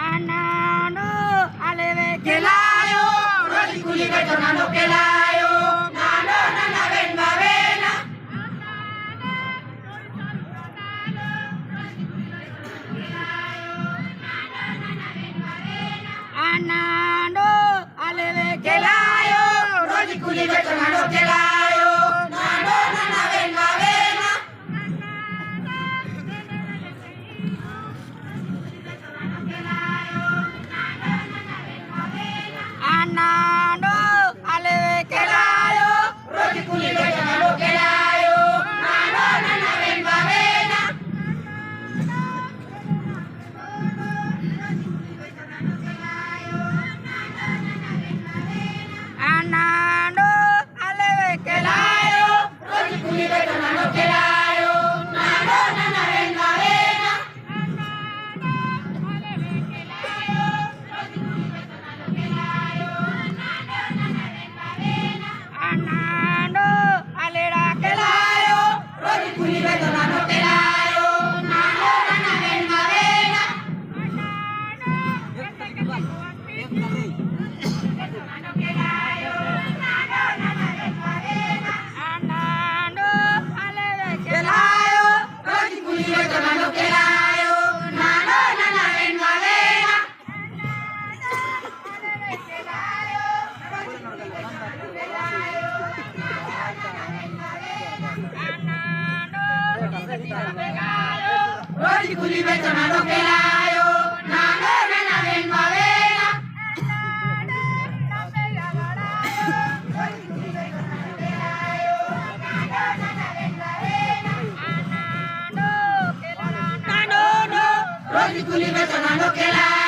Anano aleve kelayo, rodi kuli beto nano kelayo, nano nana ben babena. Anano aleve kelayo, rodi kuli beto nano kelayo, nano nana ben babena. Anano aleve kelayo, rodi kuli beto nano kelayo, nano nana ben babena. Anano aleve kelayo, rodi kuli beto nano kelayo, nano nana ben babena. Anano alera kelayo, rodi kuli beto nano kelayo, nano nana ben babena. Anano aleve kelayo, rodi kuli beto nano kelayo, nano nana ben babena. Rodi kuli beto nano kelayo, nano nana ben babena. Rodi kuli beto nano kelayo.